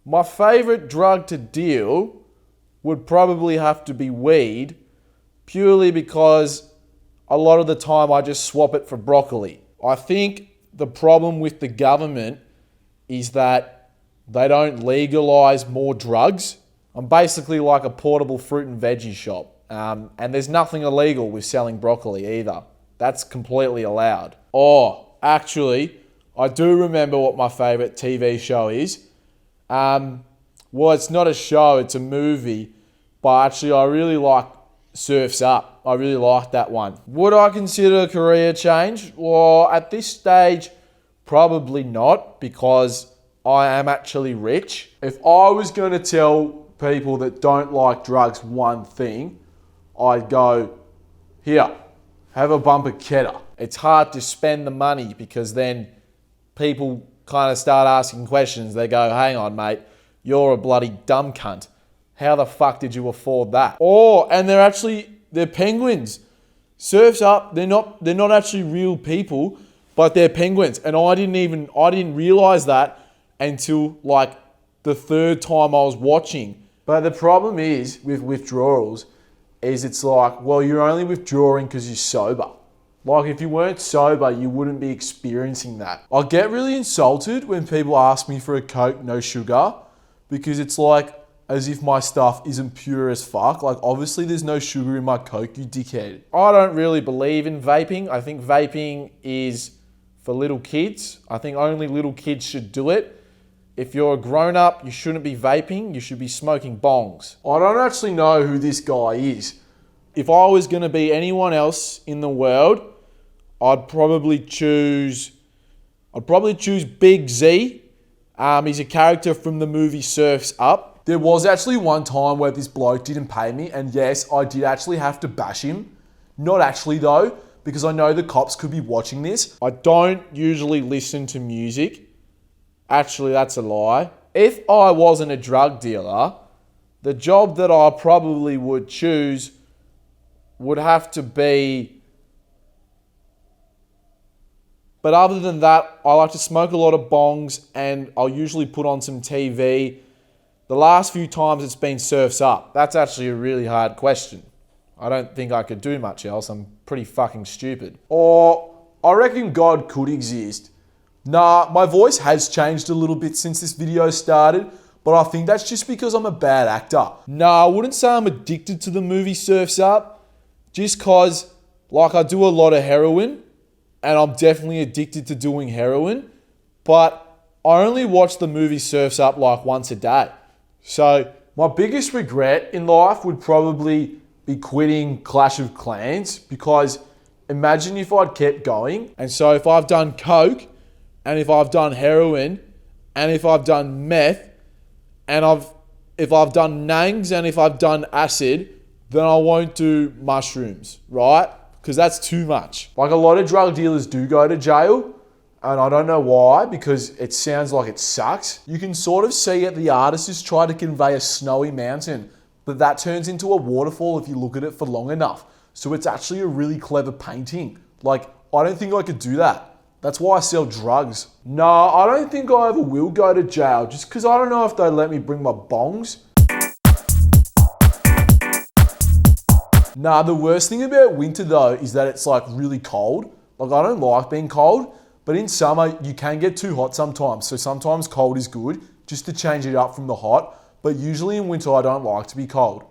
My favourite drug to deal would probably have to be weed, purely because a lot of the time I just swap it for broccoli. I think the problem with the government is that they don't legalise more drugs. I'm basically like a portable fruit and veggie shop. And there's nothing illegal with selling broccoli either. That's completely allowed. Oh, actually, I do remember what my favourite TV show is. Well, it's not a show, it's a movie. But actually, I really like Surf's Up. I really like that one. Would I consider a career change? Well, at this stage, probably not, because I am actually rich. If I was going to tell people that don't like drugs one thing, I'd go, here, have a bump of Ketter. It's hard to spend the money because then people kind of start asking questions. They go, hang on, mate, you're a bloody dumb cunt. How the fuck did you afford that? Oh, and they're penguins. Surf's Up, they're not actually real people, but they're penguins. And I didn't realize that until like the third time I was watching. But the problem is with withdrawals is it's like, well, you're only withdrawing because you're sober. Like if you weren't sober, you wouldn't be experiencing that. I get really insulted when people ask me for a Coke, no sugar, because it's like as if my stuff isn't pure as fuck. Like obviously there's no sugar in my Coke, you dickhead. I don't really believe in vaping. I think vaping is for little kids. I think only little kids should do it. If you're a grown-up, you shouldn't be vaping. You should be smoking bongs. I don't actually know who this guy is. If I was going to be anyone else in the world, I'd probably choose Big Z. He's a character from the movie Surf's Up. There was actually one time where this bloke didn't pay me, and yes, I did actually have to bash him. Not actually though, because I know the cops could be watching this. I don't usually listen to music. Actually, that's a lie. If I wasn't a drug dealer, the job that I probably would choose would have to be... But other than that, I like to smoke a lot of bongs and I'll usually put on some TV. The last few times it's been Surf's Up. That's actually a really hard question. I don't think I could do much else. I'm pretty fucking stupid. Or I reckon God could exist. Nah, my voice has changed a little bit since this video started, but I think that's just because I'm a bad actor. Nah, I wouldn't say I'm addicted to the movie Surf's Up, just cause like I do a lot of heroin and I'm definitely addicted to doing heroin, but I only watch the movie Surf's Up like once a day. So my biggest regret in life would probably be quitting Clash of Clans, because imagine if I'd kept going. And so if I've done coke, and if I've done heroin, and if I've done meth, and if I've done nangs, and if I've done acid, then I won't do mushrooms, right? Because that's too much. Like a lot of drug dealers do go to jail, and I don't know why, because it sounds like it sucks. You can sort of see it, the artist is trying to convey a snowy mountain, but that turns into a waterfall if you look at it for long enough. So it's actually a really clever painting. Like, I don't think I could do that. That's why I sell drugs. Nah, I don't think I ever will go to jail, just because I don't know if they let me bring my bongs. Nah, the worst thing about winter though is that it's like really cold. Like I don't like being cold, but in summer you can get too hot sometimes. So sometimes cold is good, just to change it up from the hot. But usually in winter I don't like to be cold.